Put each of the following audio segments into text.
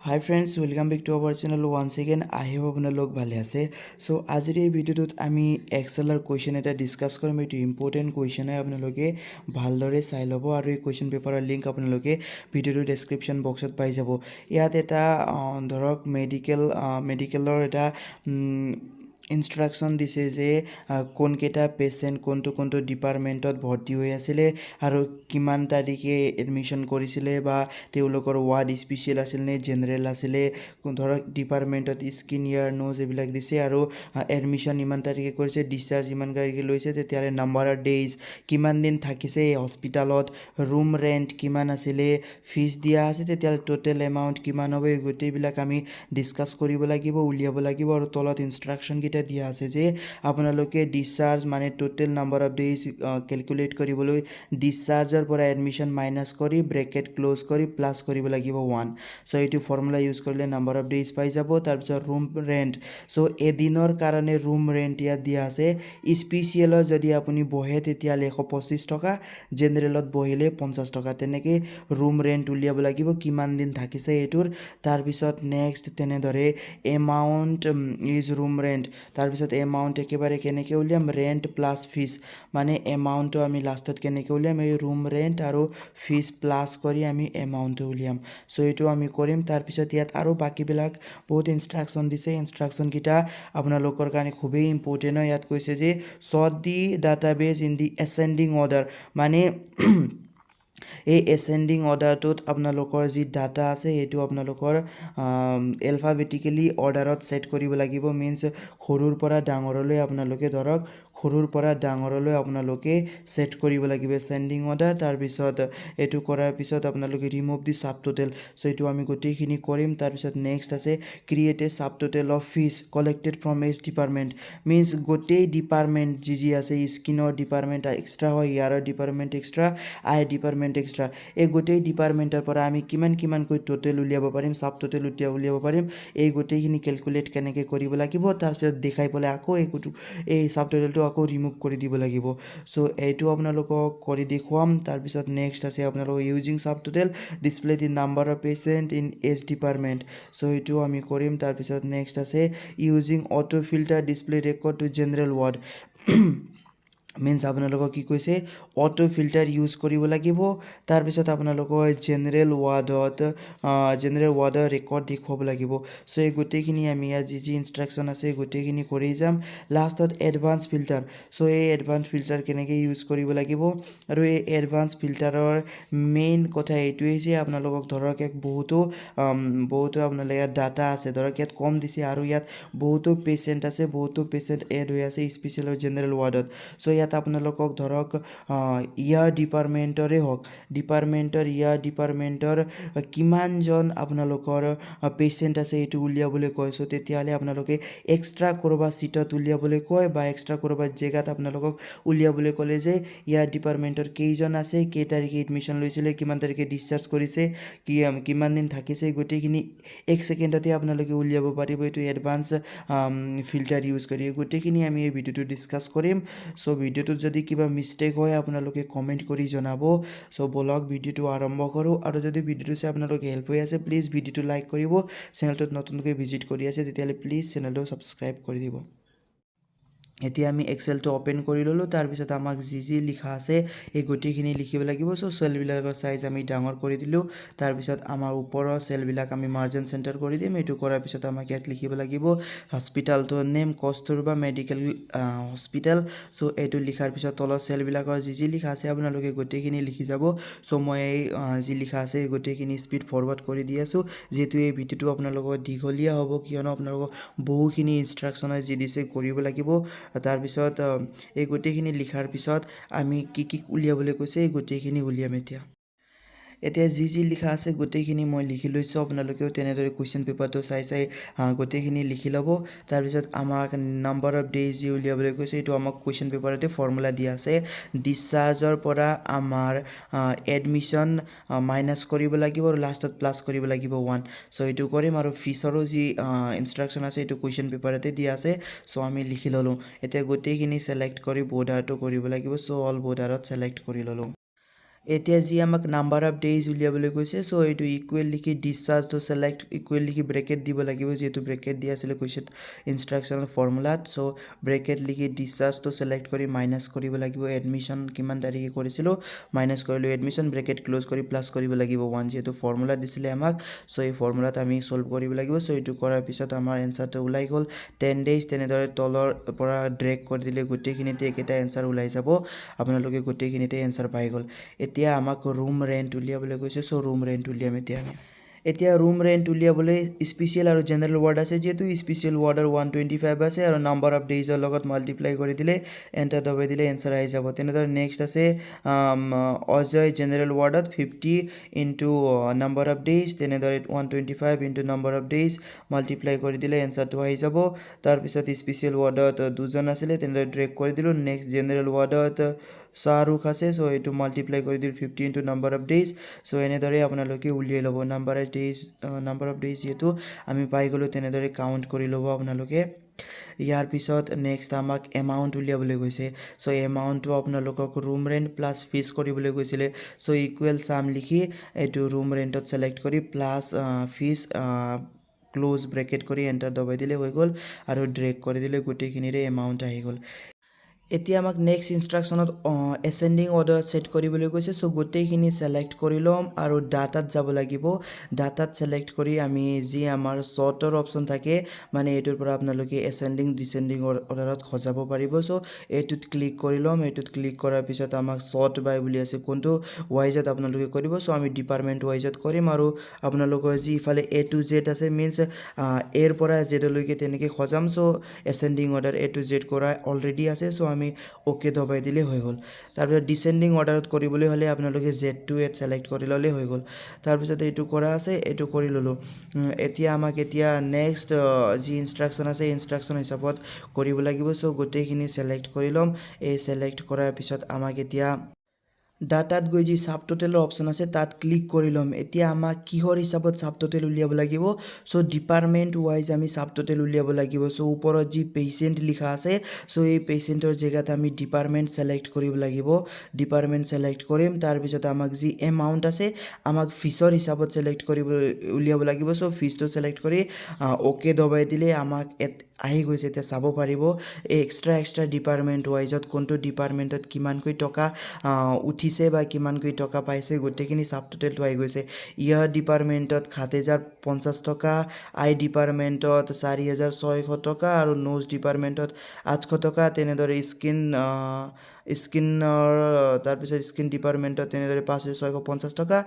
Hi friends, welcome back to our channel once again. I hope আপোনালোক ভালে আছে। So আজিৰ এই ভিডিওটোত আমি এক্সেলৰ কোৱেশ্চন এটা ডিসকাস কৰিম। এটো ইম্পৰ্টেন্ট কোৱেশ্চন হয়, আপোনালোকে ভালদৰে চাই ল'ব আৰু এই কোৱেশ্চন পেপাৰৰ লিংক আপোনালোকে ভিডিওৰ ডেসক্ৰিপচন বক্সত পাই যাব। ইয়াত এটা ধৰক মেডিকেলৰ এটা ইনষ্ট্ৰাকশন দিছে যে কোন কেইটা পেশেন্ট কোনটো ডিপাৰ্টমেন্টত ভৰ্তি হৈ আছিল আৰু কিমান তাৰিখে এডমিশন কৰিছিল বা তেওঁলোকৰ ওয়াৰ্ড স্পেশাল আছিল নে জেনাৰেল আছিল, ধৰক ডিপাৰ্টমেন্টত স্কিন ইয়াৰ নোজ এইবিলাক দিছে আৰু এডমিশন ইমান তাৰিখে কৰিছে, ডিসচাৰ্জ ইমান তাৰিখে লৈছে, তেতিয়ালে নাম্বাৰ অফ ডেজ কিমান দিন থাকিছে হস্পিটালত, ৰুম ৰেন্ট কিমান আছিল, ফিজ দিয়া আছে, তেতিয়ালে টোটাল এমাউন্ট কিমান হ'ব, এই গোটেইবিলাক আমি ডিসকাস কৰিব লাগিব, উলিয়াব লাগিব। আৰু তলত ইনষ্ট্ৰাকশন কেইটা দিয়া আছে যে আপোনালোকে ডিসচাৰ্জ মানে total number of days calculate কৰিবলৈ ডিসচাৰ্জৰ পৰা এডমিশন মাইনাস কৰি ব্ৰেকেট ক্লোজ কৰি প্লাস কৰিব লাগিব 1। সো এইটো ফৰ্মুলা ইউজ কৰিলে নাম্বাৰ অফ ডেজ পাই যাব। তাৰ পিছত ৰুম ৰেন্ট, সো এদিনৰ কাৰণে ৰুম ৰেন্ট ইয়াত দিয়া আছে। স্পেশালত যদি আপুনি বহে তেতিয়ালে 125 টকা, জেনাৰেলত বহিলে 50 টকা, তেনেকে ৰুম ৰেন্ট উলিয়াব লাগিব কিমান দিন থাকিছে এইটোৰ। তাৰ পিছত নেক্সট তেনেদৰে এমাউন্ট ইজ ৰুম ৰেন্ট, তাৰ পিছত এমাউন্ট একেবাৰে কেনেকে উলিয়াম, ৰেন্ট প্লাস ফিজ, মানে এমাউন্টটো আমি লাষ্টত কেনেকে উলিয়াম, এই ৰুম ৰেন্ট আৰু ফিজ প্লাস কৰি আমি এমাউন্টটো উলিয়াম। সো এইটো আমি কৰিম। তাৰ পিছত ইয়াত আৰু বাকিবিলাক বহুত ইনষ্ট্ৰাকশন দিছে। ইনষ্ট্ৰাকশন কিটা আপোনালোকৰ কাৰণে খুবেই ইম্পৰ্টেন্ট হয়। ইয়াত কৈছে যে sort the database in the ascending order, মানে এই এসেন্ডিং অৰ্ডাৰটোত আপোনালোকৰ যি ডাটা আছে এইটো আপোনালোকৰ এলফাবেটিক্যালি অৰ্ডাৰত সেট কৰিব লাগিব। মিন্স সৰুৰ পৰা ডাঙৰলৈ আপোনালোকে ধৰক সৰুৰ পৰা ডাঙৰলৈ আপোনালোকে সেট কৰিব লাগিব এসেন্ডিং অৰ্ডাৰ। তাৰ পিছত এটো কৰাৰ পিছত আপোনালোকে ৰিমুভ দি সাবটোটেল, সো এটো আমি গোটেইখিনি কৰিম। তাৰ পিছত নেক্সট আছে create a subtotal of fees collected from each department, means গোটেই ডিপাৰ্টমেন্ট যি আছে, স্কিনৰ ডিপাৰ্টমেন্ট এক্সট্ৰা হয়, ইয়াৰৰ department extra, eye department extra, এই গোটেই ডিপাৰ্টমেন্টৰ পৰা আমি কিমানকৈ টোটেল উলিয়াব পাৰিম, সাবটোটেল উলিয়াব পাৰিম, এই গোটেইখিনি ক্যালকুলেট কেনেকে কৰিব লাগিব। তাৰ পিছত দেখাই পেলাই আকৌ এই সাবটোটেলটো আকৌ ৰিমুভ কৰি দিব লাগিব। সো এইটো আপোনালোকক কৰি দেখুৱাম। তাৰ পিছত নেক্সট আছে আপোনালোক using subtotal display the number of patient in each department, so এইটো আমি কৰিম। তাৰ পিছত নেক্সট আছে using auto filter display record to general ward, means আপোনালোকক কি কৈছে অটো ফিল্টাৰ ইউজ কৰিব লাগিব। তাৰ পিছত আপোনালোকৰ জেনাৰেল ওয়াৰ্ডৰ ৰেকৰ্ড দেখুৱাব লাগিব। সো এই গোটেইখিনি আমি ইয়াত যি ইনষ্ট্ৰাকশন আছে গোটেইখিনি কৰি যাম। লাষ্টত এডভান্স ফিল্টাৰ, সো এই এডভান্স ফিল্টাৰ কেনেকে ইউজ কৰিব লাগিব, আৰু এই এডভান্স ফিল্টাৰৰ মেইন কথা এইটোৱে যে আপোনালোকক ধৰক বহুতো আপোনালোকৰ ইয়াত ডাটা আছে, ধৰক ইয়াত কম দিছে আৰু ইয়াত বহুতো পেশেন্ট আছে, বহুতো পেশেন্ট এড হৈ আছে স্পেশাল আৰু জেনাৰেল ওয়াৰ্ডত। সো ইয়াত আপোনালোকক ধৰক ইয়াৰ ডিপাৰ্টমেন্টৰে হওক, ইয়াৰ ডিপাৰ্টমেন্টৰ কিমানজন আপোনালোকৰ পেশেন্ট আছে এইটো উলিয়াবলৈ কয়। সো তেতিয়াহ'লে আপোনালোকে এক্সট্ৰা কৰবা সিটত উলিয়াবলৈ কয় বা এক্সট্ৰা কৰবা জেগাত আপোনালোকক উলিয়াবলৈ ক'লে যে ইয়াৰ ডিপাৰ্টমেন্টৰ কেইজন আছে, কেই তাৰিখে এডমিশন লৈছিলে, কিমান তাৰিখে ডিসচাৰ্জ কৰিছে, কিমান দিন থাকিছে, গোটেইখিনি 1 সেকেন্ডতে আপোনালোকে উলিয়াব পাৰিব এইটো এডভান্স ফিল্টাৰ ইউজ কৰি। গোটেইখিনি আমি এই ভিডিওটো ডিসকাস কৰিম। সো ভিডিওটোত যদি কিবা মিস্টেক হয় আপোনালোকে কমেন্ট কৰি জনাব। সো বলক ভিডিওটো আৰম্ভ কৰোঁ। আৰু যদি ভিডিওটো চাই আপোনালোকে হেল্প হৈ আছে প্লিজ ভিডিওটো লাইক কৰিব, চেনেলটোত নতুনকৈ ভিজিট কৰি আছে তেতিয়ালে প্লিজ চেনেলটো সাবস্ক্ৰাইব কৰি দিব। এতিয়া আমি এক্সেলটো ওপেন কৰি ললো। তাৰ পিছত আমাক যি লিখা আছে এই গোটেইখিনি লিখিব লাগিব। সো সেলবিলাকৰ সাইজ আমি ডাঙৰ কৰি দিলো। তাৰ পিছত আমাৰ ওপৰৰ সেলবিলাক আমি মাৰ্জিন সেন্টাৰ কৰি দিম। এইটো কৰাৰ পিছত আমাক ইয়াত লিখিব লাগিব হস্পিটালটোৰ name Kasturba medical hospital. So এইটো লিখাৰ পিছত তলৰ সেলবিলাকৰ যি লিখা আছে আপোনালোকে গোটেইখিনি লিখি যাব। সো মই যি লিখা আছে গোটেইখিনি স্পীড ফৰৱাৰ্ড কৰি দি আছো, যেহেতু এই ভিডিওটো আপোনালোকৰ দীঘলীয়া হ'ব, কিয়নো আপোনালোকক বহুখিনি ইনষ্ট্ৰাকশন যি দিছে কৰিব লাগিব। তাৰ পিছত এই গোটেইখিনি লিখাৰ পিছত আমি কি উলিয়াবলৈ কৈছে এই গোটেইখিনি উলিয়াম। এতিয়া যি লিখা আছে গোটেইখিনি মই লিখি লৈছোঁ। আপোনালোকেও তেনেদৰে কুৱেশ্যন পেপাৰটো চাই গোটেইখিনি লিখি ল'ব। তাৰপিছত আমাক নাম্বাৰ অফ ডেজ যি উলিয়াবলৈ কৈছে এইটো আমাক কুৱেশ্যন পেপাৰতে ফৰ্মুলা দিয়া আছে। ডিসচাৰ্জৰ পৰা আমাৰ এডমিশন মাইনাস কৰিব লাগিব আৰু লাষ্টত প্লাস কৰিব লাগিব 1। সো এইটো কৰিম আৰু ফিছৰো যি ইনষ্ট্ৰাকশন আছে এইটো কুৱেশ্যন পেপাৰতে দিয়া আছে। সো আমি লিখি ল'লোঁ। এতিয়া গোটেইখিনি সিলেক্ট কৰি বৰ্ডাৰটো কৰিব লাগিব। সো অল বৰ্ডাৰত সিলেক্ট কৰি ল'লোঁ। এতিয়া যি আমাক নাম্বাৰ অফ ডেইজ উলিয়াবলৈ কৈছে, চ' এইটো ইকুৱেল লিখি ডিছচাৰ্জটো ছেলেক্ট ইকুৱেল লিখি ব্ৰেকেট দিব লাগিব, যিহেতু ব্ৰেকেট দিয়া আছিলে কুৱেশ্যন ইনষ্ট্ৰাকশ্যনৰ ফৰ্মুলাত। চ' ব্ৰেকেট লিখি ডিছচাৰ্জটো ছেলেক্ট কৰি মাইনাছ কৰিব লাগিব, এডমিশ্যন কিমান তাৰিখে কৰিছিলোঁ মাইনাছ কৰিলোঁ, এডমিশ্যন ব্ৰেকেট ক্ল'জ কৰি প্লাছ কৰিব লাগিব 1, যিহেতু ফৰ্মুলা দিছিলে আমাক। চ' এই ফৰ্মুলাত আমি ছল্ভ কৰিব লাগিব। চ' এইটো কৰাৰ পিছত আমাৰ এনচাৰটো ওলাই গ'ল 10 days। তেনেদৰে তলৰ পৰা ড্ৰেগ কৰি দিলে গোটেইখিনিতে একেটা এনচাৰ ওলাই যাব, আপোনালোকে গোটেইখিনিতে এনচাৰ পাই গ'ল। এতিয়া আমাক ৰুম ৰেণ্ট উলিয়াবলৈ কৈছে, চ' ৰুম ৰেণ্ট উলিয়াম এতিয়া ৰুম ৰেণ্ট উলিয়াবলৈ স্পেচিয়েল আৰু জেনেৰেল ৱাৰ্ড আছে, যিহেতু স্পেচিয়েল ৱাৰ্ডৰ 125 আছে আৰু নাম্বাৰ অফ ডেইজৰ লগত মাল্টিপ্লাই কৰি দিলে এণ্টাৰ দবাই দিলে এনচাৰ আহি যাব। তেনেদৰে নেক্সট আছে অজয় জেনেৰেল ৱাৰ্ডত 50 ইনটু নাম্বাৰ অফ ডেইজ, তেনেদৰে 125 into number of days multiply কৰি দিলে এনচাৰটো আহি যাব। তাৰপিছত স্পেচিয়েল ৱাৰ্ডত 2জন আছিলে, তেনেদৰে ড্ৰেগ কৰি দিলোঁ। নেক্সট জেনেৰেল ৱাৰ্ডত শ্বাহৰুখ আছে, চ' এইটো মাল্টিপ্লাই কৰি দিলোঁ 50 ইনটু নাম্বাৰ অফ ডেইজ। চ' এনেদৰে আপোনালোকে উলিয়াই ল'ব নাম্বাৰ অফ ডেইজ যিহেতু আমি পাই গ'লোঁ, তেনেদৰে কাউণ্ট কৰি ল'ব আপোনালোকে। ইয়াৰ পিছত নেক্সট আমাক এমাউণ্ট উলিয়াবলৈ কৈছে। চ' এমাউণ্টটো আপোনালোকক ৰুম ৰেণ্ট প্লাছ ফিজ কৰিবলৈ কৈছিলে। চ' ইকুৱেল চাম লিখি এইটো ৰুম ৰেণ্টত ছেলেক্ট কৰি প্লাছ ফিজ ক্ল'জ ব্ৰেকেট কৰি এণ্টাৰ দবাই দিলে হৈ গ'ল, আৰু ড্ৰেগ কৰি দিলে গোটেইখিনিৰে এমাউণ্ট আহি গ'ল। এতিয়া আমাক নেক্সট ইনষ্ট্ৰাকশ্যনত এচেণ্ডিং অৰ্ডাৰ ছেট কৰিবলৈ কৈছে। চ' গোটেইখিনি ছেলেক্ট কৰি ল'ম আৰু ডাটাত যাব লাগিব। ডাটাত ছেলেক্ট কৰি আমি যি আমাৰ শ্বৰ্টৰ অপশ্যন থাকে, মানে এইটোৰ পৰা আপোনালোকে এচেণ্ডিং ডিচেণ্ডিং অৰ্ডাৰত সজাব পাৰিব। চ' এইটোত ক্লিক কৰি ল'ম। এইটোত ক্লিক কৰাৰ পিছত আমাক শ্বৰ্ট বাই বুলি আছে, কোনটো ৱাইজত আপোনালোকে কৰিব। চ' আমি ডিপাৰ্টমেণ্ট ৱাইজত কৰিম, আৰু আপোনালোকৰ যি ইফালে A to Z আছে, মিনছ এৰ পৰা জেডলৈকে তেনেকৈ সজাম। So' ascending order A to Z কৰা অলৰেডি আছে, চ' আমি অ'কে দবাই দিলেই হৈ গ'ল। তাৰপিছত ডিচেণ্ডিং অৰ্ডাৰত কৰিবলৈ হ'লে আপোনালোকে Z to A ছেলেক্ট কৰি ল'লেই হৈ গ'ল। তাৰপিছত এইটো কৰা আছে, এইটো কৰি ল'লোঁ। এতিয়া আমাক নেক্সট যি ইনষ্ট্ৰাকশ্যন আছে, ইনষ্ট্ৰাকশ্যন হিচাপত কৰিব লাগিব। চ' গোটেইখিনি ছেলেক্ট কৰি ল'ম। এই ছেলেক্ট কৰাৰ পিছত আমাক এতিয়া ডাটাত গৈ যি ছাবটোটেলৰ অপশ্যন আছে তাত ক্লিক কৰি ল'ম। এতিয়া আমাক কিহৰ হিচাপত ছাবটোটেল উলিয়াব লাগিব। চ' ডিপাৰ্টমেণ্ট ৱাইজ আমি ছাবটোটেল উলিয়াব লাগিব। চ' ওপৰত যি পেচেণ্ট লিখা আছে, চ' এই পেচেণ্টৰ জেগাত আমি ডিপাৰ্টমেণ্ট ছেলেক্ট কৰিব লাগিব। ডিপাৰ্টমেণ্ট ছেলেক্ট কৰিম। তাৰপিছত আমাক যি এমাউণ্ট আছে, আমাক ফিজৰ হিচাপত উলিয়াব লাগিব। চ' ফিজটো ছেলেক্ট কৰি অ'কে দবাই দিলে আমাক আহি গৈছে। এতিয়া চাব পাৰিব এক্সট্ৰা ডিপাৰ্টমেণ্ট ৱাইজত কোনটো ডিপাৰ্টমেণ্টত কিমানকৈ টকা উঠিছে বা কিমানকৈ টকা পাইছে, গোটেইখিনি ছাবটোটেলটো আহি গৈছে। ইয়াৰ ডিপাৰ্টমেণ্টত 7,050 টকা, আই ডিপাৰ্টমেণ্টত 4,600 টকা, আৰু নোজ ডিপাৰ্টমেণ্টত 800 টকা। তেনেদৰে তাৰপিছত স্কিন ডিপাৰ্টমেণ্টত তেনেদৰে 5,650 টকা,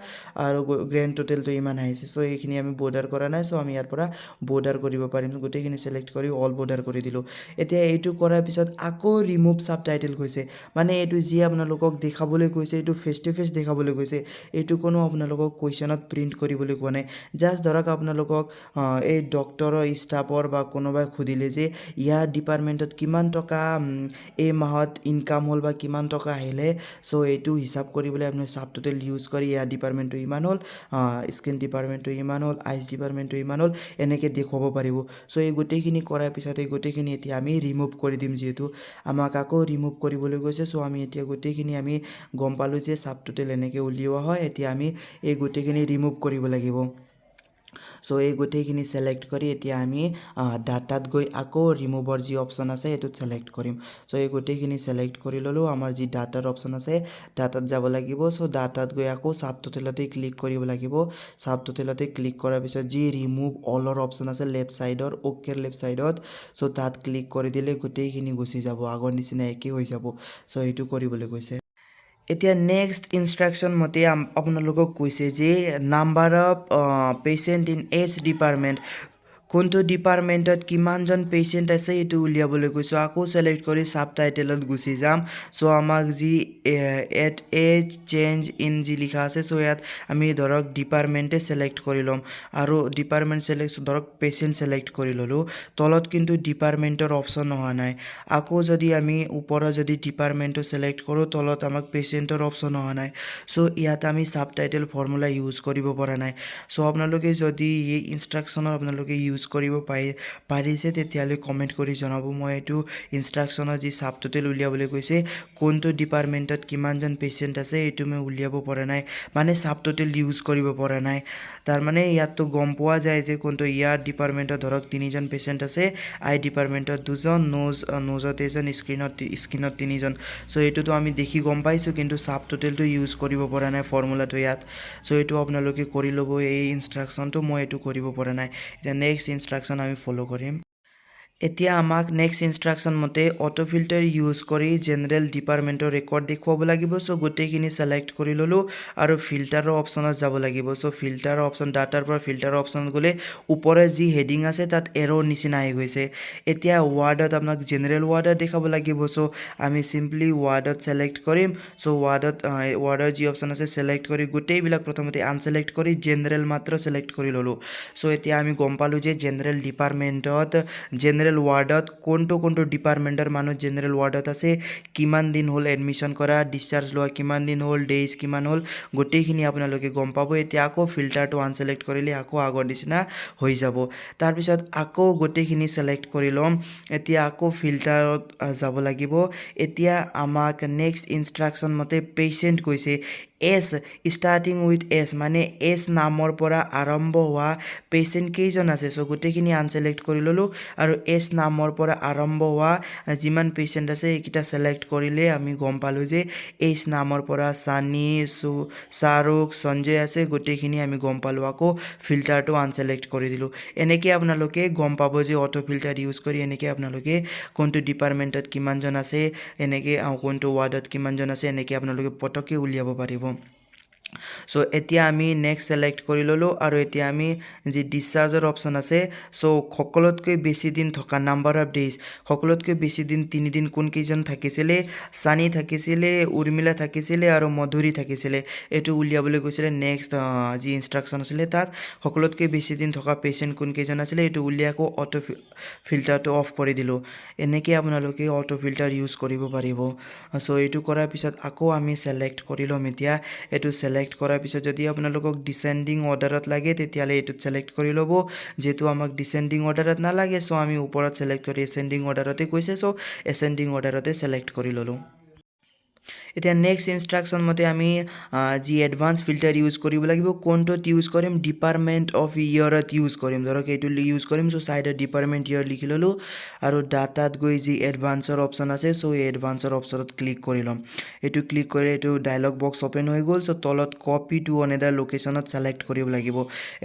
আৰু গ্ৰেণ্ড টোটেলটো ইমান আহিছে। চ' এইখিনি আমি বৰ্ডাৰ কৰা নাই, চ' আমি ইয়াৰ পৰা বৰ্ডাৰ কৰিব পাৰিম। গোটেইখিনি ছেলেক্ট কৰি অল বৰ্ডাৰ কৰি দিলোঁ। এতিয়া এইটো কৰাৰ পিছত আকৌ ৰিমুভ ছাব টাইটেল কৈছে, মানে এইটো যি আপোনালোকক দেখাবলৈ কৈছে, এইটো ফেচ টু ফেচ দেখাবলৈ কৈছে। এইটো কোনো আপোনালোকক কুৱেশ্যনত প্ৰিণ্ট কৰিবলৈ কোৱা নাই। জাষ্ট ধৰক আপোনালোকক এই ডক্টৰৰ ষ্টাফৰ বা কোনোবাই সুধিলে যে ইয়াৰ ডিপাৰ্টমেণ্টত কিমান টকা এই মাহত ইনকাম হ'ল বা কিমান টকা আহিলে, চ' এইটো হিচাপ কৰিবলৈ আপুনি ছাবটোটেল ইউজ কৰি ইয়াৰ ডিপাৰ্টমেণ্টটো ইমান হ'ল, স্কিন ডিপাৰ্টমেণ্টটো ইমান হ'ল, আইচ ডিপাৰ্টমেণ্টটো ইমান হ'ল, এনেকৈ দেখুৱাব পাৰিব। চ' এই গোটেইখিনি কৰাৰ পিছত এই গোটেইখিনি এতিয়া আমি ৰিমুভ কৰি দিম, যিহেতু আমাক আকৌ ৰিমুভ কৰিবলৈ গৈছে। চ' আমি এতিয়া গোটেইখিনি আমি গম পালোঁ যে ছাবটোটেল এনেকৈ উলিওৱা হয়। এতিয়া আমি এই গোটেইখিনি ৰিমুভ কৰিব লাগিব। চ' এই গোটেইখিনি ছেলেক্ট কৰি এতিয়া আমি ডাটাত গৈ আকৌ ৰিমুভৰ যি অপশ্যন আছে সেইটোত ছেলেক্ট কৰিম। চ' এই গোটেইখিনি ছেলেক্ট কৰি ল'লোঁ। আমাৰ যি ডাটাৰ অপশ্যন আছে ডাটাত যাব লাগিব। চ' ডাটাত গৈ আকৌ ছাবটোটেলতে ক্লিক কৰিব লাগিব। ছাবটোটেলতে ক্লিক কৰাৰ পিছত যি ৰিমুভ অলৰ অপশ্যন আছে লেফ্ট ছাইডৰ অ'কেৰ লেফ্ট ছাইডত, চ' তাত ক্লিক কৰি দিলে গোটেইখিনি গুচি যাব, আগৰ নিচিনা একেই হৈ যাব। চ' এইটো কৰিবলৈ কৈছে। এতিয়া নেক্সট ইনষ্ট্ৰাকশ্যন মতে আপোনালোকক কৈছে যে number of patient in H department, কোনটো ডিপাৰ্টমেণ্টত কিমানজন পেচেণ্ট আছে এইটো উলিয়াবলৈ কৈছোঁ। আকৌ ছেলেক্ট কৰি ছাব টাইটেলত গুচি যাম। চ' আমাক যি এট এজ চেঞ্জ ইন যি লিখা আছে, চ' ইয়াত আমি ধৰক ডিপাৰ্টমেণ্টে ছেলেক্ট কৰি ল'ম, আৰু ডিপাৰ্টমেণ্ট ধৰক পেচেণ্ট ছেলেক্ট কৰি ল'লোঁ। তলত কিন্তু ডিপাৰ্টমেণ্টৰ অপশ্যন অহা নাই। আকৌ যদি আমি ওপৰত যদি ডিপাৰ্টমেণ্টটো ছেলেক্ট কৰোঁ, তলত আমাক পেচেণ্টৰ অপশ্যন অহা নাই। চ' ইয়াত আমি ছাব টাইটেল ফৰ্মুলা ইউজ কৰিব পৰা নাই। চ' আপোনালোকে যদি এই ইনষ্ট্ৰাকশ্যনৰ আপোনালোকে ইউজ ইউজ কৰিব পাৰিছে তেতিয়াহ'লে কমেণ্ট কৰি জনাব। মই এইটো ইনষ্ট্ৰাকশ্যনত যি ছাবটোটেল উলিয়াবলৈ কৈছে কোনটো ডিপাৰ্টমেণ্টত কিমানজন পেচেণ্ট আছে এইটো মই উলিয়াব পৰা নাই, মানে ছাবটোটেল ইউজ কৰিব পৰা নাই। তাৰমানে ইয়াততো গম পোৱা যায় যে কোনটো ইয়াৰ ডিপাৰ্টমেণ্টত ধৰক 3জন পেচেণ্ট আছে, আই ডিপাৰ্টমেণ্টত 2জন, নোজত এজন, স্কিনত 3জন। চ' এইটোতো আমি দেখি গম পাইছোঁ, কিন্তু ছাবটোটেলটো ইউজ কৰিব পৰা নাই ফৰ্মুলাটো ইয়াত। চ' এইটো আপোনালোকে কৰি ল'ব এই ইনষ্ট্ৰাকশ্যনটো, মই এইটো কৰিব পৰা নাই। এতিয়া নেক্সট ইনষ্ট্ৰাকশ্যন আমি ফ'ল' কৰিম। এতিয়া আমাক নেক্সট ইনষ্ট্ৰাকশ্যন মতে অটো ফিল্টাৰ ইউজ কৰি জেনেৰেল ডিপাৰ্টমেণ্টৰ ৰেকৰ্ড দেখুৱাব লাগিব। চ' গোটেইখিনি ছিলেক্ট কৰি ল'লোঁ আৰু ফিল্টাৰৰ অপশ্যনত যাব লাগিব। চ' ফিল্টাৰৰ অপশ্যন, ডাটাৰ পৰা ফিল্টাৰৰ অপশ্যনত গ'লে ওপৰে যি হেডিং আছে তাত এৰৰ নিচিনা আহি গৈছে। এতিয়া ৱাৰ্ডত আপোনাক জেনেৰেল ৱাৰ্ডত দেখাব লাগিব। চ' আমি চিম্পলি ৱাৰ্ডত ছিলেক্ট কৰিম। চ' ৱাৰ্ডৰ যি অপশ্যন আছে ছিলেক্ট কৰি গোটেইবিলাক প্ৰথমতে আনছিলেক্ট কৰি জেনেৰেল মাত্ৰ ছিলেক্ট কৰি ল'লোঁ। চ' এতিয়া আমি গম পালোঁ যে জেনেৰেল ডিপাৰ্টমেণ্টত জেনেৰেল ৱাৰ্ডত কোনটো ডিপাৰ্টমেণ্টৰ মানুহ জেনেৰেল ৱাৰ্ডত আছে, কিমান দিন হ'ল এডমিশ্যন কৰা, ডিছচাৰ্জ লোৱা কিমান দিন হ'ল, ডেইজ কিমান হ'ল, গোটেইখিনি আপোনালোকে গম পাব। এতিয়া আকৌ ফিল্টাৰটো আনছিলেক্ট কৰিলে আকৌ আগৰ নিচিনা হৈ যাব। তাৰপিছত আকৌ গোটেইখিনি ছিলেক্ট কৰি ল'ম। এতিয়া আকৌ ফিল্টাৰত যাব লাগিব। এতিয়া আমাক নেক্সট ইনষ্ট্ৰাকশ্যন মতে পেচেণ্ট কৈছে এছ, ষ্টাৰ্টিং উইথ এছ, মানে এছ নামৰ পৰা আৰম্ভ হোৱা পেচেণ্ট কেইজন আছে। চ' গোটেইখিনি আনছিলেক্ট কৰি ল'লোঁ আৰু এছ নামৰ পৰা আৰম্ভ হোৱা যিমান পেচেণ্ট আছে এইকেইটা ছিলেক্ট কৰিলে আমি গম পালোঁ যে এইচ নামৰ পৰা ছানী, শ্বাহৰুখ, সঞ্জয় আছে, গোটেইখিনি আমি গম পালোঁ। আকৌ ফিল্টাৰটো আনছিলেক্ট কৰি দিলোঁ। এনেকৈ আপোনালোকে গম পাব যে অটো ফিল্টাৰ ইউজ কৰি এনেকৈ আপোনালোকে কোনটো ডিপাৰ্টমেণ্টত কিমানজন আছে, এনেকৈ কোনটো ৱাৰ্ডত কিমানজন আছে, এনেকৈ আপোনালোকে পটককৈ উলিয়াব পাৰিব। চ' এতিয়া আমি নেক্সট ছিলেক্ট কৰি ল'লোঁ আৰু এতিয়া আমি যি ডিছচাৰ্জৰ অপশ্যন আছে, চ' সকলোতকৈ বেছি দিন থকা নাম্বাৰ অফ ডেইজ, সকলোতকৈ বেছি দিন 3 দিন কোনকেইজন থাকিছিলে, ছানী থাকিছিলে, উৰ্মিলা থাকিছিলে আৰু মধুৰী থাকিছিলে, এইটো উলিয়াবলৈ গৈছিলে। নেক্সট যি ইনষ্ট্ৰাকশ্যন আছিলে তাত সকলোতকৈ বেছি দিন থকা পেচেণ্ট কোনকেইজন আছিলে এইটো উলিয়াই আকৌ অটো ফিল্টাৰটো অফ কৰি দিলোঁ। এনেকৈ আপোনালোকে অটো ফিল্টাৰ ইউজ কৰিব পাৰিব। চ' এইটো কৰাৰ পিছত আকৌ আমি ছিলেক্ট কৰি ল'ম। এতিয়া এইটো ছিলেক্ট কৰাৰ পিছত যদি আপোনালোকক ডিচেণ্ডিং অৰ্ডাৰত লাগে তেতিয়াহ'লে এইটোত ছিলেক্ট কৰি ল'ব। যিহেতু আমাক ডিচেণ্ডিং অৰ্ডাৰত নালাগে, চ' আমি ওপৰত ছিলেক্ট কৰি এচেণ্ডিং অৰ্ডাৰতে কৈছে, চ' এচেণ্ডিং অৰ্ডাৰতে ছিলেক্ট কৰি ল'লোঁ। এতিয়া নেক্সট ইনষ্ট্ৰাকশ্যন মতে আমি যি এডভান্স ফিল্টাৰ ইউজ কৰিব লাগিব, কোনটোত ইউজ কৰিম, ডিপাৰ্টমেণ্ট অফ ইয়েৰত ইউজ কৰিম। ধৰক এইটো ইউজ কৰিম। চ' ছাইডত ডিপাৰ্টমেণ্ট ইয়েৰ লিখি ল'লোঁ আৰু ডাটাত গৈ যি এডভান্সৰ অপশ্যন আছে, চ' এই এডভান্সৰ অপশ্যনত ক্লিক কৰি ল'ম। এইটো ক্লিক কৰি এইটো ডায়লগ বক্স অ'পেন হৈ গ'ল। চ' তলত কপি টু অনেডাৰ লোকেশ্যনত ছিলেক্ট কৰিব লাগিব।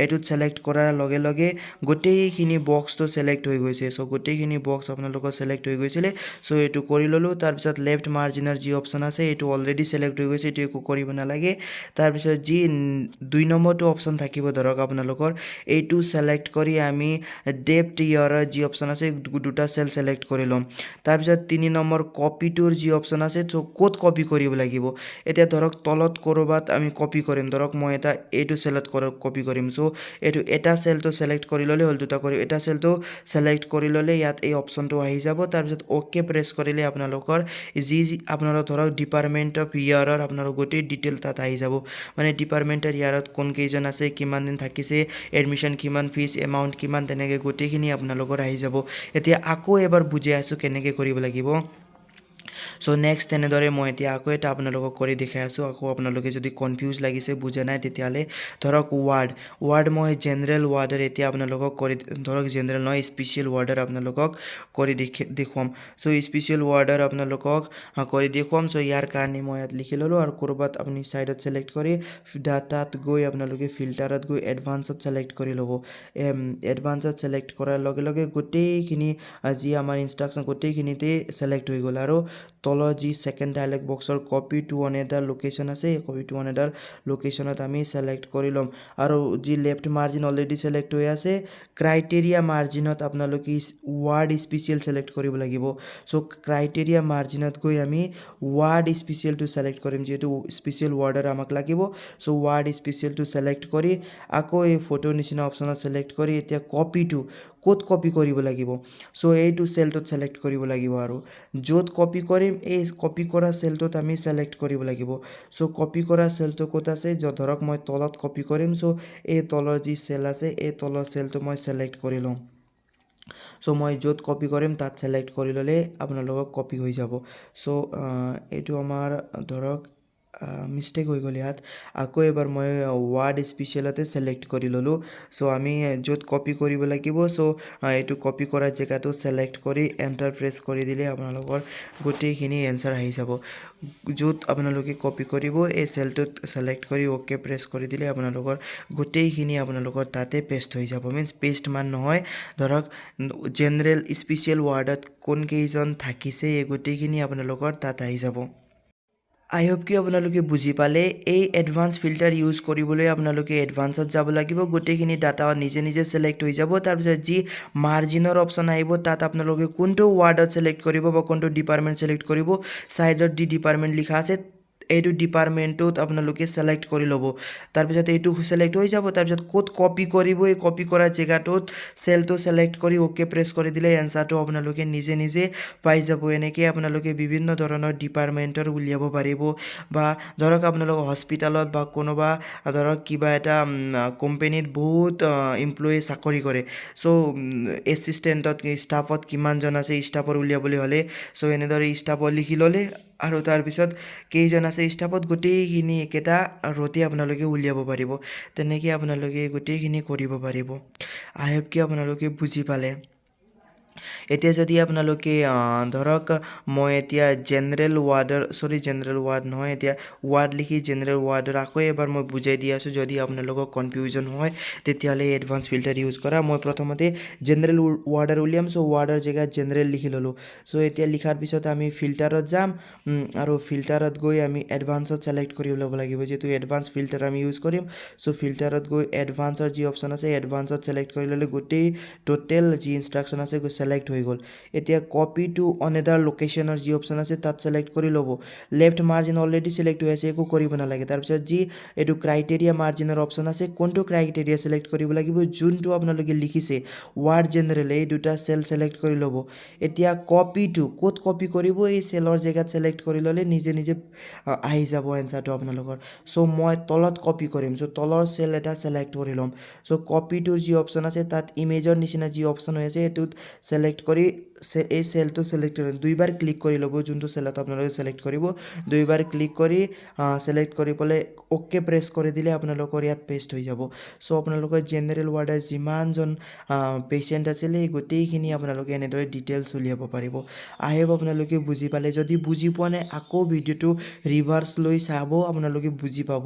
এইটোত ছিলেক্ট কৰাৰ লগে লগে গোটেইখিনি বক্সটো ছিলেক্ট হৈ গৈছে। চ' গোটেইখিনি বক্স আপোনালোকৰ ছিলেক্ট হৈ গৈছিলে। চ' এইটো কৰি ল'লোঁ। তাৰপিছত লেফ্ট মাৰ্জিনৰ যি অপশ্যন আছে এইটো অলৰেডি ছিলেক্ট হৈ গৈছে, এইটো একো কৰিব নালাগে। তাৰপিছত যি 2 নম্বৰটো অপশ্যন থাকিব ধৰক আপোনালোকৰ, এইটো ছিলেক্ট কৰি আমি ডেপ্থ ইয়েৰৰ যি অপশ্যন আছে দুটা চেল ছিলেক্ট কৰি ল'ম। তাৰপিছত 3 নম্বৰ কপিটোৰ যি অপশ্যন আছে, চ' ক'ত কপি কৰিব লাগিব, এতিয়া ধৰক তলত ক'ৰবাত আমি কপি কৰিম। ধৰক মই এইটো চেলত কপি কৰিম। চ' এইটো এটা চেলটো ছিলেক্ট কৰি ল'লে হ'ল, দুটা কৰি এটা চেলটো ছিলেক্ট কৰি ল'লে ইয়াত এই অপশ্যনটো আহি যাব। তাৰপিছত অ'কে প্ৰেছ কৰিলে আপোনালোকৰ যি আপোনালোকৰ ধৰক ডিপাৰ্টমেণ্ট অফ ইয়াৰৰ আপোনালোকৰ গোটেই ডিটেইল তাত আহি যাব। মানে ডিপাৰ্টমেণ্টৰ ইয়াৰত কোনকেইজন আছে, কিমান দিন থাকিছে, এডমিশ্যন কিমান, ফিজ এমাউণ্ট কিমান, তেনেকৈ গোটেইখিনি আপোনালোকৰ আহি যাব। এতিয়া আকৌ এবাৰ বুজাই আছোঁ কেনেকৈ কৰিব লাগিব। চ' নেক্সট তেনেদৰে মই এতিয়া আকৌ এটা আপোনালোকক কৰি দেখাই আছোঁ। আকৌ আপোনালোকে যদি কনফিউজ লাগিছে, বুজা নাই, তেতিয়াহ'লে ধৰক ৱাৰ্ড মই জেনেৰেল ৱাৰ্ডৰ এতিয়া আপোনালোকক কৰি ধৰক জেনেৰেল নহয় স্পেচিয়েল ৱাৰ্ডৰ আপোনালোকক কৰি দেখুৱাম। চ' স্পেচিয়েল ৱাৰ্ডৰ আপোনালোকক কৰি দেখুৱাম। চ' ইয়াৰ কাৰণে মই ইয়াত লিখি ল'লোঁ আৰু ক'ৰবাত আপুনি ছাইডত ছিলেক্ট কৰি ডাটাত গৈ আপোনালোকে ফিল্টাৰত গৈ এডভান্সত ছিলেক্ট কৰি ল'ব। এডভান্সত ছিলেক্ট কৰাৰ লগে লগে গোটেইখিনি যি আমাৰ ইনষ্ট্ৰাকশ্যন গোটেইখিনিতে ছিলেক্ট হৈ গ'ল। আৰু তলত যি ছেকেণ্ড ডায়লগ বক্সৰ কপি টু অনেডাৰ লোকেশ্যন আছে, কপি টু অনেডাৰ লোকেশ্যনত আমি ছিলেক্ট কৰি ল'ম। আৰু যি লেফ্ট মাৰ্জিন অলৰেডি ছিলেক্ট হৈ আছে, ক্ৰাইটেৰিয়া মাৰ্জিনত আপোনালোকে ৱাৰ্ড স্পেচিয়েল ছিলেক্ট কৰিব লাগিব। চ' ক্ৰাইটেৰিয়া মাৰ্জিনত গৈ আমি ৱাৰ্ড স্পেচিয়েলটো ছিলেক্ট কৰিম, যিহেতু স্পেচিয়েল ৱাৰ্ডৰ আমাক লাগিব। চ' ৱাৰ্ড স্পেচিয়েলটো ছিলেক্ট কৰি আকৌ এই ফটোৰ নিচিনা অপশ্যনত ছিলেক্ট কৰি এতিয়া ক'ত কপি কৰিব লাগিব চ' এইটো চেলটোত ছিলেক্ট কৰিব লাগিব আৰু য'ত কপি কৰিম এই কপি কৰা চেলটোত আমি ছিলেক্ট কৰিব লাগিব চ' কপি কৰা চেলটো ক'ত আছে য'ত ধৰক মই তলত কপি কৰিম চ' এই তলৰ যি চেল আছে এই তলৰ চেলটো মই ছিলেক্ট কৰি লওঁ চ' মই য'ত কপি কৰিম তাত ছিলেক্ট কৰি ল'লে আপোনালোকক কপি হৈ যাব চ' এইটো আমাৰ ধৰক মিষ্টেক হৈ গ'ল ইয়াত আকৌ এবাৰ মই ৱাৰ্ড স্পেচিয়েলতে ছিলেক্ট কৰি ল'লোঁ চ' আমি য'ত কপি কৰিব লাগিব চ' এইটো কপি কৰা জেগাটো ছিলেক্ট কৰি এণ্টাৰ প্ৰেছ কৰি দিলে আপোনালোকৰ গোটেইখিনি এনচাৰ আহি যাব য'ত আপোনালোকে কপি কৰিব এই চেলটোত ছিলেক্ট কৰি অ'কে প্ৰেছ কৰি দিলে আপোনালোকৰ গোটেইখিনি আপোনালোকৰ তাতে পেষ্ট হৈ যাব মিনছ পেষ্ট মান নহয় ধৰক জেনেৰেল স্পেচিয়েল ৱাৰ্ডত কোনকেইজন থাকিছে এই গোটেইখিনি আপোনালোকৰ তাত আহি যাব আই হোপ কি আপোনালোকে বুজি পালে এই এডভান্স ফিল্টাৰ ইউজ কৰিবলৈ আপোনালোকে এডভান্সত যাব লাগিব গোটেইখিনি ডাটা নিজে নিজে ছিলেক্ট হৈ যাব তাৰপিছত যি মাৰ্জিনৰ অপশ্যন আহিব তাত আপোনালোকে কোনটো ৱাৰ্ডত ছিলেক্ট কৰিব বা কোনটো ডিপাৰ্টমেণ্ট ছিলেক্ট কৰিব ছাইডত যি ডিপাৰ্টমেণ্ট লিখা আছে এইটো ডিপাৰ্টমেণ্টত আপোনালোকে ছিলেক্ট কৰি ল'ব তাৰপিছত এইটো ছিলেক্ট হৈ যাব তাৰপিছত ক'ত কপি কৰিব এই কপি কৰা জেগাটোত চেলটো ছিলেক্ট কৰি অ'কে প্ৰেছ কৰি দিলে এনচাৰটো আপোনালোকে নিজে নিজে পাই যাব এনেকৈ আপোনালোকে বিভিন্ন ধৰণৰ ডিপাৰ্টমেণ্টৰ উলিয়াব পাৰিব বা ধৰক আপোনালোক হস্পিটেলত বা কোনোবা ধৰক কিবা এটা কোম্পেনীত বহুত এমপ্লয়ী চাকৰি কৰে চ' এছিষ্টেণ্টত ষ্টাফত কিমানজন আছে ষ্টাফৰ উলিয়াবলৈ হ'লে চ' এনেদৰে ষ্টাফৰ লিখি ল'লে আৰু তাৰপিছত কেইজন আছে ষ্টাফত গোটেইখিনি একেটা ৰ'তে আপোনালোকে উলিয়াব পাৰিব তেনেকৈ আপোনালোকে গোটেইখিনি কৰিব পাৰিব আই হোপ কি আপোনালোকে বুজি পালে এতিয়া যদি আপোনালোকে ধৰক মই এতিয়া জেনেৰেল ৱাৰ্ড নহয় এতিয়া ৱাৰ্ড লিখি জেনেৰেল ৱাৰ্ডৰ আকৌ এবাৰ মই বুজাই দি আছোঁ যদি আপোনালোকক কনফিউজন হয় তেতিয়াহ'লে এডভান্স ফিল্টাৰ ইউজ কৰা মই প্ৰথমতে জেনেৰেল ৱাৰ্ডাৰ উলিয়াম চ' ৱাৰ্ডৰ জেগাত জেনেৰেল লিখি ল'লোঁ চ' এতিয়া লিখাৰ পিছত আমি ফিল্টাৰত যাম আৰু ফিল্টাৰত গৈ আমি এডভান্সত ছিলেক্ট কৰি ল'ব লাগিব যিহেতু এডভান্স ফিল্টাৰ আমি ইউজ কৰিম চ' ফিল্টাৰত গৈ এডভান্সৰ যি অপশ্যন আছে এডভান্সত ছিলেক্ট কৰি ল'লে গোটেই টোটেল যি ইনষ্ট্ৰাকশ্যন আছে ছিলেক্ট হৈ গ'ল এতিয়া কপি টু অনেডাৰ লোকেশ্যনৰ যি অপশ্যন আছে তাত ছিলেক্ট কৰি ল'ব লেফ্ট মাৰ্জিন অলৰেডি ছিলেক্ট হৈ আছে একো কৰিব নালাগে তাৰপিছত যি এইটো ক্ৰাইটেৰিয়া মাৰ্জিনৰ অপশ্যন আছে কোনটো ক্ৰাইটেৰিয়া ছিলেক্ট কৰিব লাগিব যোনটো আপোনালোকে লিখিছে ৱাৰ্ড জেনেৰেল এই দুটা চেল ছিলেক্ট কৰি ল'ব এতিয়া কপি টু ক'ত কপি কৰিব এই চেলৰ জেগাত ছিলেক্ট কৰি ল'লে নিজে নিজে আহি যাব এনচাৰটো আপোনালোকৰ চ' মই তলত কপি কৰিম চ' তলৰ চেল এটা ছিলেক্ট কৰি ল'ম চ' কপি টুৰ যি অপশ্যন আছে তাত ইমেজৰ নিচিনা যি অপশ্যন হৈ আছে এইটোত ছিলেক্ট কৰি এই চেলটো ছিলেক্ট কৰি দুইবাৰ ক্লিক কৰি ল'ব যোনটো চেলত আপোনালোকে ছিলেক্ট কৰিব দুইবাৰ ক্লিক কৰি ছিলেক্ট কৰি পেলাই অ'কে প্ৰেছ কৰি দিলে আপোনালোকৰ ইয়াত পেষ্ট হৈ যাব চ' আপোনালোকৰ জেনেৰেল ৱাৰ্ডৰ যিমানজন পেচেণ্ট আছিলে এই গোটেইখিনি আপোনালোকে এনেদৰে ডিটেইলছ উলিয়াব পাৰিব আই হোপ আপোনালোকে বুজি পালে যদি বুজি পোৱা নাই আকৌ ভিডিঅ'টো ৰিভাৰ্ছ লৈ চাব আপোনালোকে বুজি পাব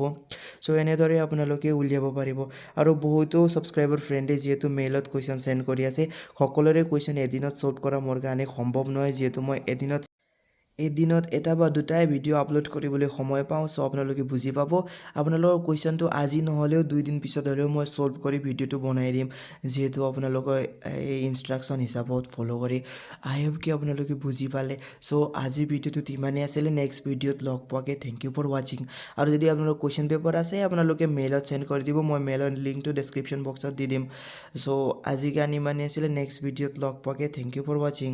চ' এনেদৰে আপোনালোকে উলিয়াব পাৰিব আৰু বহুতো ছাবস্ক্ৰাইবাৰ ফ্ৰেণ্ডে যিহেতু মেইলত কুৱেশ্যন চেণ্ড কৰি আছে সকলোৰে কুৱেশ্যন এদিনত ছল্ভ কৰা মোৰ কাৰণে সম্ভৱ নহয় যিহেতু মই এদিনত এটা বা দুটাই ভিডিঅ' আপলোড কৰিবলৈ সময় পাওঁ চ' আপোনালোকে বুজি পাব আপোনালোকৰ কুৱেশ্যনটো আজি নহ'লেও 2 দিন পিছত হ'লেও মই ছল্ভ কৰি ভিডিঅ'টো বনাই দিম যিহেতু আপোনালোকৰ এই ইনষ্ট্ৰাকশ্যন হিচাপত ফ'ল' কৰি আই হোপ কি আপোনালোকে বুজি পালে চ' আজিৰ ভিডিঅ'টোত ইমানেই আছিলে নেক্সট ভিডিঅ'ত লগ পোৱাকৈ থেংক ইউ ফৰ ৱাচিং আৰু যদি আপোনালোকৰ কুৱেশ্যন পেপাৰ আছে আপোনালোকে মেইলত চেণ্ড কৰি দিব মই মেইলৰ লিংকটো ডেছক্ৰিপশ্যন বক্সত দি দিম চ' আজিৰ কাৰণে ইমানেই আছিলে নেক্সট ভিডিঅ'ত লগ পোৱাকৈ থেংক ইউ ফৰ ৱাচিং